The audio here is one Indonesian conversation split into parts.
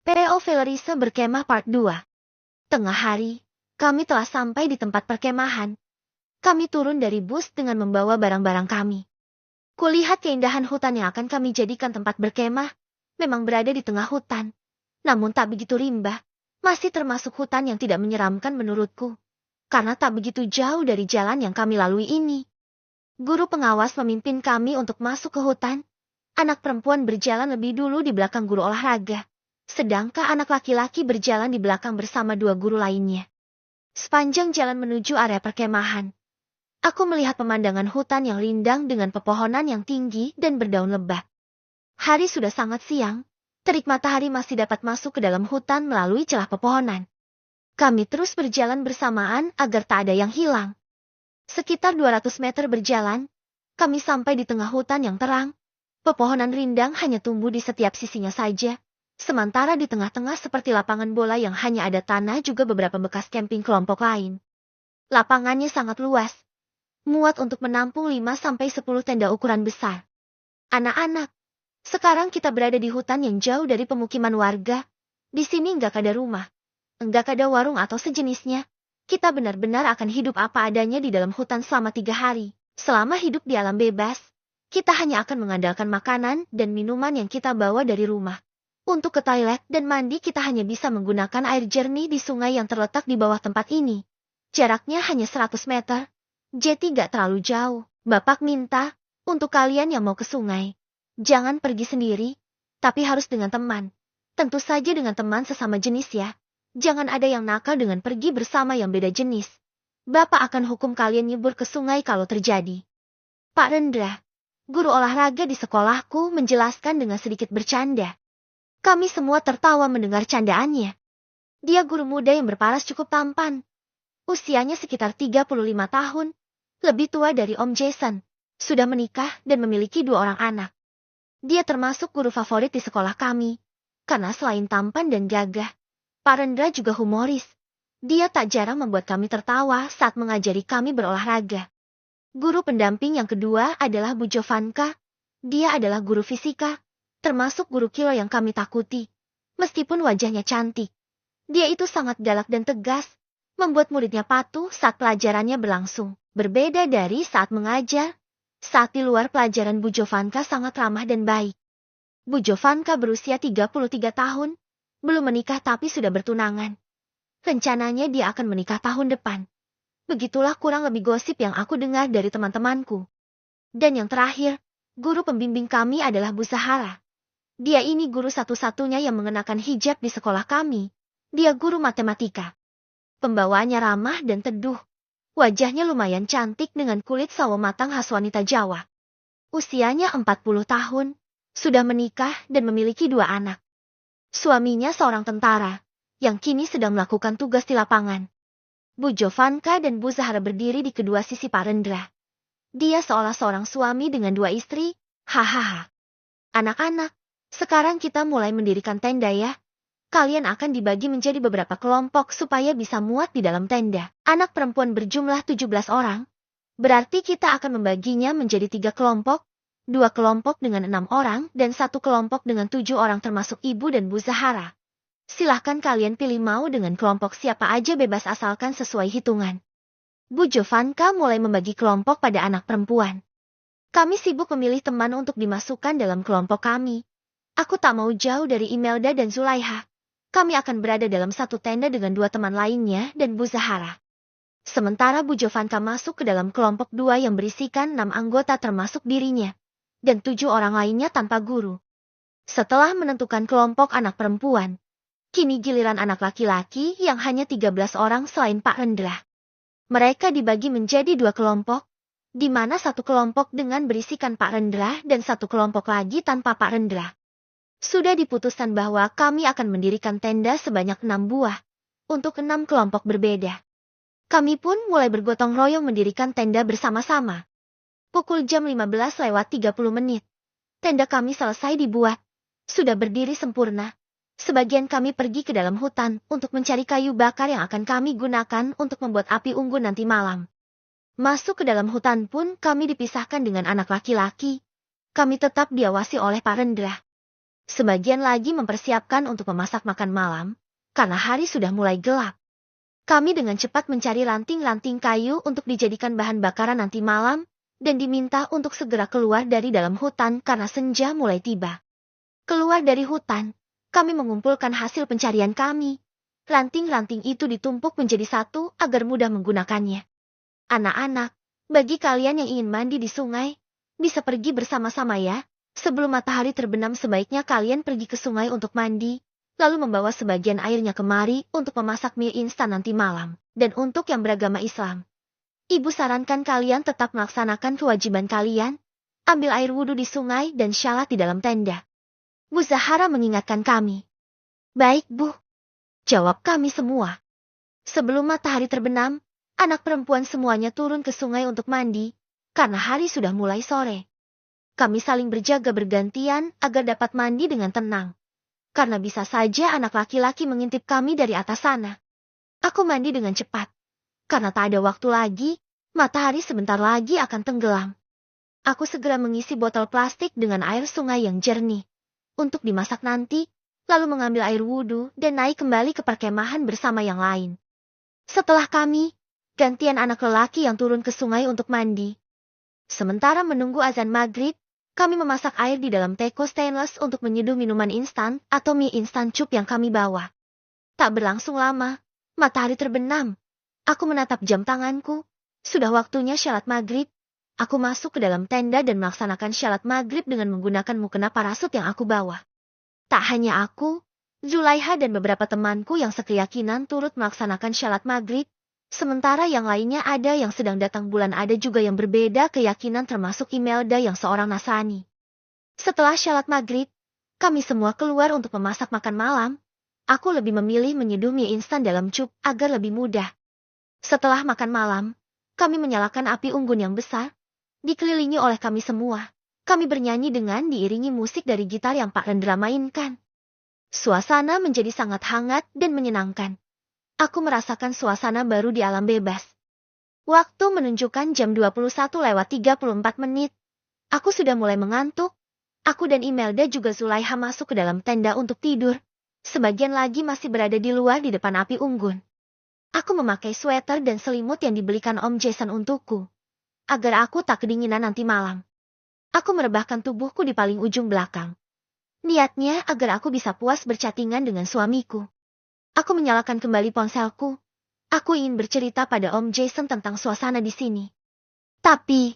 P.O. Valerise berkemah part 2. Tengah hari, kami telah sampai di tempat perkemahan. Kami turun dari bus dengan membawa barang-barang kami. Kulihat keindahan hutan yang akan kami jadikan tempat berkemah, memang berada di tengah hutan. Namun tak begitu rimba, masih termasuk hutan yang tidak menyeramkan menurutku. Karena tak begitu jauh dari jalan yang kami lalui ini. Guru pengawas memimpin kami untuk masuk ke hutan. Anak perempuan berjalan lebih dulu di belakang guru olahraga. Sedangkan anak laki-laki berjalan di belakang bersama dua guru lainnya. Sepanjang jalan menuju area perkemahan, aku melihat pemandangan hutan yang rindang dengan pepohonan yang tinggi dan berdaun lebat. Hari sudah sangat siang, terik matahari masih dapat masuk ke dalam hutan melalui celah pepohonan. Kami terus berjalan bersamaan agar tak ada yang hilang. Sekitar 200 meter berjalan, kami sampai di tengah hutan yang terang. Pepohonan rindang hanya tumbuh di setiap sisinya saja. Sementara di tengah-tengah seperti lapangan bola yang hanya ada tanah juga beberapa bekas camping kelompok lain. Lapangannya sangat luas. Muat untuk menampung 5-10 tenda ukuran besar. Anak-anak, sekarang kita berada di hutan yang jauh dari pemukiman warga. Di sini nggak ada rumah. Nggak ada warung atau sejenisnya. Kita benar-benar akan hidup apa adanya di dalam hutan selama 3 hari. Selama hidup di alam bebas, kita hanya akan mengandalkan makanan dan minuman yang kita bawa dari rumah. Untuk ke toilet dan mandi kita hanya bisa menggunakan air jernih di sungai yang terletak di bawah tempat ini. Jaraknya hanya 100 meter. Jadi gak terlalu jauh. Bapak minta, untuk kalian yang mau ke sungai, jangan pergi sendiri, tapi harus dengan teman. Tentu saja dengan teman sesama jenis ya. Jangan ada yang nakal dengan pergi bersama yang beda jenis. Bapak akan hukum kalian nyebur ke sungai kalau terjadi. Pak Rendra, guru olahraga di sekolahku, menjelaskan dengan sedikit bercanda. Kami semua tertawa mendengar candaannya. Dia guru muda yang berparas cukup tampan. Usianya sekitar 35 tahun. Lebih tua dari Om Jason. Sudah menikah dan memiliki 2 orang anak. Dia termasuk guru favorit di sekolah kami. Karena selain tampan dan gagah, Pak Rendra juga humoris. Dia tak jarang membuat kami tertawa saat mengajari kami berolahraga. Guru pendamping yang kedua adalah Bu Jovanka. Dia adalah guru fisika. Termasuk guru kilo yang kami takuti. Meskipun wajahnya cantik, dia itu sangat galak dan tegas, membuat muridnya patuh saat pelajarannya berlangsung. Berbeda dari saat mengajar, saat di luar pelajaran Bu Jovanka sangat ramah dan baik. Bu Jovanka berusia 33 tahun, belum menikah tapi sudah bertunangan. Rencananya dia akan menikah tahun depan. Begitulah kurang lebih gosip yang aku dengar dari teman-temanku. Dan yang terakhir, guru pembimbing kami adalah Bu Zahara. Dia ini guru satu-satunya yang mengenakan hijab di sekolah kami. Dia guru matematika. Pembawaannya ramah dan teduh. Wajahnya lumayan cantik dengan kulit sawo matang khas wanita Jawa. Usianya 40 tahun. Sudah menikah dan memiliki 2 anak. Suaminya seorang tentara, yang kini sedang melakukan tugas di lapangan. Bu Jovanka dan Bu Zahara berdiri di kedua sisi Pak Rendra. Dia seolah seorang suami dengan 2 istri. Hahaha. Anak-anak, sekarang kita mulai mendirikan tenda ya. Kalian akan dibagi menjadi beberapa kelompok supaya bisa muat di dalam tenda. Anak perempuan berjumlah 17 orang. Berarti kita akan membaginya menjadi 3 kelompok. 2 kelompok dengan 6 orang dan 1 kelompok dengan 7 orang termasuk Ibu dan Bu Zahara. Silahkan kalian pilih mau dengan kelompok siapa aja bebas asalkan sesuai hitungan. Bu Jovanka mulai membagi kelompok pada anak perempuan. Kami sibuk memilih teman untuk dimasukkan dalam kelompok kami. Aku tak mau jauh dari Imelda dan Zulaiha. Kami akan berada dalam satu tenda dengan 2 teman lainnya dan Bu Zahara. Sementara Bu Jovanka masuk ke dalam kelompok 2 yang berisikan 6 anggota termasuk dirinya. Dan 7 orang lainnya tanpa guru. Setelah menentukan kelompok anak perempuan, kini giliran anak laki-laki yang hanya 13 orang selain Pak Rendra. Mereka dibagi menjadi 2 kelompok, di mana 1 kelompok dengan berisikan Pak Rendra dan 1 kelompok lagi tanpa Pak Rendra. Sudah diputuskan bahwa kami akan mendirikan tenda sebanyak 6 buah, untuk 6 kelompok berbeda. Kami pun mulai bergotong royong mendirikan tenda bersama-sama. Pukul jam 15:30, tenda kami selesai dibuat, sudah berdiri sempurna. Sebagian kami pergi ke dalam hutan untuk mencari kayu bakar yang akan kami gunakan untuk membuat api unggun nanti malam. Masuk ke dalam hutan pun kami dipisahkan dengan anak laki-laki. Kami tetap diawasi oleh Pak Rendra. Sebagian lagi mempersiapkan untuk memasak makan malam, karena hari sudah mulai gelap. Kami dengan cepat mencari ranting-ranting kayu untuk dijadikan bahan bakaran nanti malam, dan diminta untuk segera keluar dari dalam hutan karena senja mulai tiba. Keluar dari hutan, kami mengumpulkan hasil pencarian kami. Ranting-ranting itu ditumpuk menjadi satu agar mudah menggunakannya. Anak-anak, bagi kalian yang ingin mandi di sungai, bisa pergi bersama-sama ya. Sebelum matahari terbenam sebaiknya kalian pergi ke sungai untuk mandi, lalu membawa sebagian airnya kemari untuk memasak mie instan nanti malam. Dan untuk yang beragama Islam, Ibu sarankan kalian tetap melaksanakan kewajiban kalian, ambil air wudhu di sungai dan syalat di dalam tenda. Bu Zahara mengingatkan kami. Baik Bu, jawab kami semua. Sebelum matahari terbenam, anak perempuan semuanya turun ke sungai untuk mandi, karena hari sudah mulai sore. Kami saling berjaga bergantian agar dapat mandi dengan tenang. Karena bisa saja anak laki-laki mengintip kami dari atas sana. Aku mandi dengan cepat. Karena tak ada waktu lagi, matahari sebentar lagi akan tenggelam. Aku segera mengisi botol plastik dengan air sungai yang jernih. Untuk dimasak nanti, lalu mengambil air wudhu dan naik kembali ke perkemahan bersama yang lain. Setelah kami, gantian anak lelaki yang turun ke sungai untuk mandi. Sementara menunggu azan maghrib, kami memasak air di dalam teko stainless untuk menyeduh minuman instan atau mie instan cup yang kami bawa. Tak berlangsung lama, matahari terbenam. Aku menatap jam tanganku. Sudah waktunya syalat maghrib. Aku masuk ke dalam tenda dan melaksanakan syalat maghrib dengan menggunakan mukena parasut yang aku bawa. Tak hanya aku, Zulaiha dan beberapa temanku yang sekeyakinan turut melaksanakan syalat maghrib. Sementara yang lainnya ada yang sedang datang bulan, ada juga yang berbeda keyakinan termasuk Imelda yang seorang Nasrani. Setelah syalat maghrib, kami semua keluar untuk memasak makan malam. Aku lebih memilih menyeduh mie instan dalam cup agar lebih mudah. Setelah makan malam, kami menyalakan api unggun yang besar, dikelilingi oleh kami semua. Kami bernyanyi dengan diiringi musik dari gitar yang Pak Rendra mainkan. Suasana menjadi sangat hangat dan menyenangkan. Aku merasakan suasana baru di alam bebas. Waktu menunjukkan jam 21:34. Aku sudah mulai mengantuk. Aku dan Imelda juga Zulaiha masuk ke dalam tenda untuk tidur. Sebagian lagi masih berada di luar di depan api unggun. Aku memakai sweater dan selimut yang dibelikan Om Jason untukku, agar aku tak kedinginan nanti malam. Aku merebahkan tubuhku di paling ujung belakang. Niatnya agar aku bisa puas berchattingan dengan suamiku. Aku menyalakan kembali ponselku. Aku ingin bercerita pada Om Jason tentang suasana di sini. Tapi,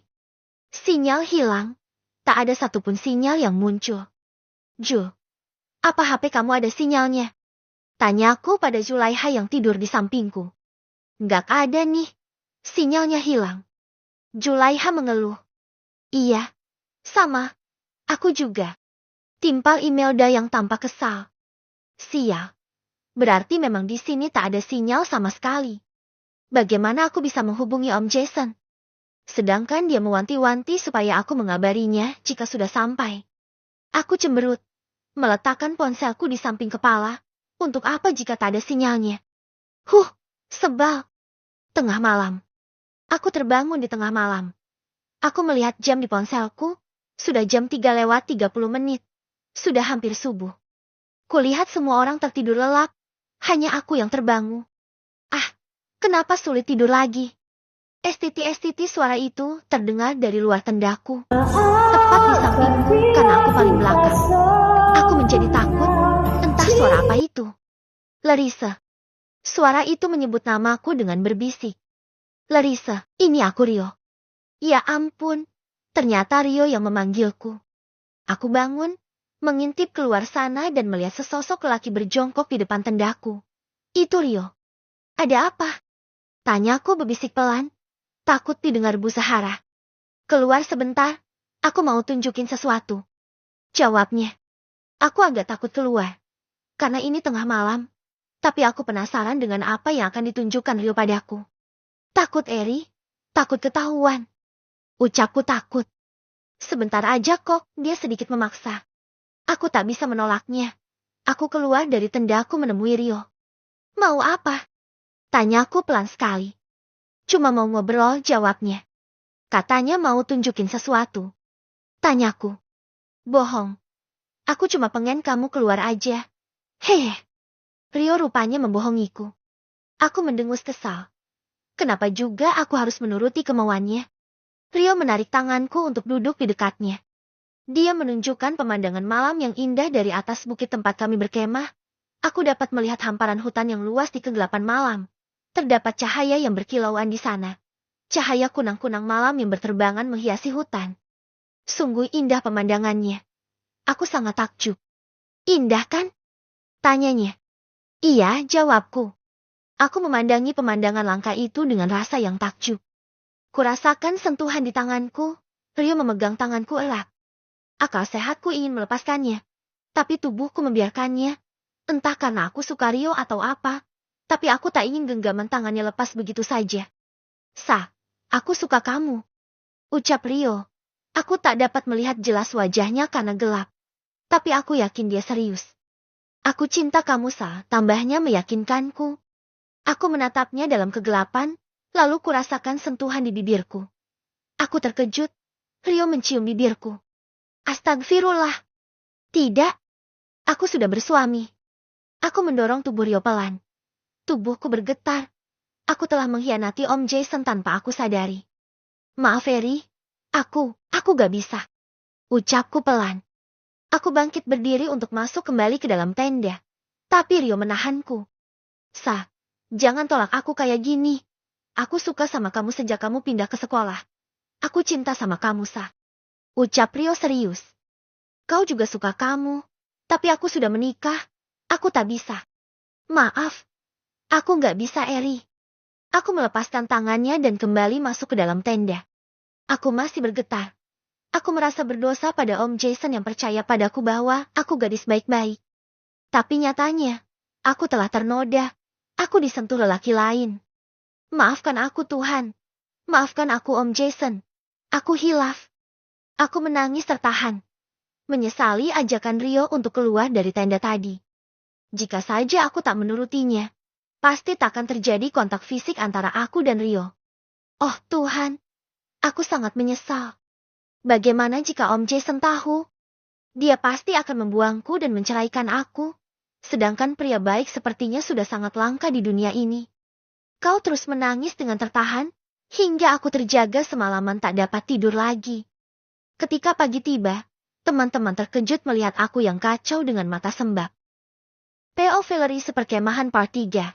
sinyal hilang. Tak ada satupun sinyal yang muncul. Ju, apa HP kamu ada sinyalnya? Tanyaku pada Zulaiha yang tidur di sampingku. Nggak ada nih. Sinyalnya hilang. Zulaiha mengeluh. Iya, sama. Aku juga. Timpal Imelda yang tampak kesal. Sial. Berarti memang di sini tak ada sinyal sama sekali. Bagaimana aku bisa menghubungi Om Jason? Sedangkan dia mewanti-wanti supaya aku mengabarinya jika sudah sampai. Aku cemberut, meletakkan ponselku di samping kepala. Untuk apa jika tak ada sinyalnya? Sebal. Tengah malam. Aku terbangun di tengah malam. Aku melihat jam di ponselku. Sudah jam 3:30. Sudah hampir subuh. Kulihat semua orang tertidur lelap. Hanya aku yang terbangun. Kenapa sulit tidur lagi? Estiti suara itu terdengar dari luar tendaku. Tepat di sampingku karena aku paling belakang. Aku menjadi takut. Entah suara apa itu. Larissa. Suara itu menyebut namaku dengan berbisik. Larissa, ini aku Rio. Ya ampun. Ternyata Rio yang memanggilku. Aku bangun, mengintip keluar sana dan melihat sesosok lelaki berjongkok di depan tendaku. Itu Rio. Ada apa? Tanyaku berbisik pelan. Takut didengar Bu Zahara. Keluar sebentar, aku mau tunjukin sesuatu. Jawabnya. Aku agak takut keluar. Karena ini tengah malam. Tapi aku penasaran dengan apa yang akan ditunjukkan Rio padaku. Takut Eri? Takut ketahuan? Ucapku takut. Sebentar aja kok, dia sedikit memaksa. Aku tak bisa menolaknya. Aku keluar dari tendaku menemui Rio. Mau apa? Tanyaku pelan sekali. Cuma mau ngobrol, jawabnya. Katanya mau tunjukin sesuatu. Tanyaku. Bohong. Aku cuma pengen kamu keluar aja. Heh. Rio rupanya membohongiku. Aku mendengus kesal. Kenapa juga aku harus menuruti kemauannya? Rio menarik tanganku untuk duduk di dekatnya. Dia menunjukkan pemandangan malam yang indah dari atas bukit tempat kami berkemah. Aku dapat melihat hamparan hutan yang luas di kegelapan malam. Terdapat cahaya yang berkilauan di sana. Cahaya kunang-kunang malam yang berterbangan menghiasi hutan. Sungguh indah pemandangannya. Aku sangat takjub. Indah kan? Tanyanya. Iya, jawabku. Aku memandangi pemandangan langka itu dengan rasa yang takjub. Kurasakan sentuhan di tanganku. Rio memegang tanganku erat. Akal sehatku ingin melepaskannya. Tapi tubuhku membiarkannya. Entah karena aku suka Rio atau apa. Tapi aku tak ingin genggaman tangannya lepas begitu saja. Aku suka kamu. Ucap Rio. Aku tak dapat melihat jelas wajahnya karena gelap. Tapi aku yakin dia serius. Aku cinta kamu, tambahnya meyakinkanku. Aku menatapnya dalam kegelapan, lalu kurasakan sentuhan di bibirku. Aku terkejut. Rio mencium bibirku. Astagfirullah. Tidak. Aku sudah bersuami. Aku mendorong tubuh Rio pelan. Tubuhku bergetar. Aku telah mengkhianati Om Jason tanpa aku sadari. Maaf, Ferry. Aku gak bisa. Ucapku pelan. Aku bangkit berdiri untuk masuk kembali ke dalam tenda. Tapi Rio menahanku. Jangan tolak aku kayak gini. Aku suka sama kamu sejak kamu pindah ke sekolah. Aku cinta sama kamu, Ucap Rio serius. Kau juga suka kamu. Tapi aku sudah menikah. Aku tak bisa. Maaf. Aku gak bisa, Eri. Aku melepaskan tangannya dan kembali masuk ke dalam tenda. Aku masih bergetar. Aku merasa berdosa pada Om Jason yang percaya padaku bahwa aku gadis baik-baik. Tapi nyatanya, aku telah ternoda. Aku disentuh lelaki lain. Maafkan aku, Tuhan. Maafkan aku, Om Jason. Aku hilaf. Aku menangis tertahan. Menyesali ajakan Rio untuk keluar dari tenda tadi. Jika saja aku tak menurutinya, pasti takkan terjadi kontak fisik antara aku dan Rio. Oh Tuhan, aku sangat menyesal. Bagaimana jika Om Jason tahu? Dia pasti akan membuangku dan menceraikan aku. Sedangkan pria baik sepertinya sudah sangat langka di dunia ini. Kau terus menangis dengan tertahan, hingga aku terjaga semalaman tak dapat tidur lagi. Ketika pagi tiba, teman-teman terkejut melihat aku yang kacau dengan mata sembab. P.O. Valerie Seperkemahan Part 3.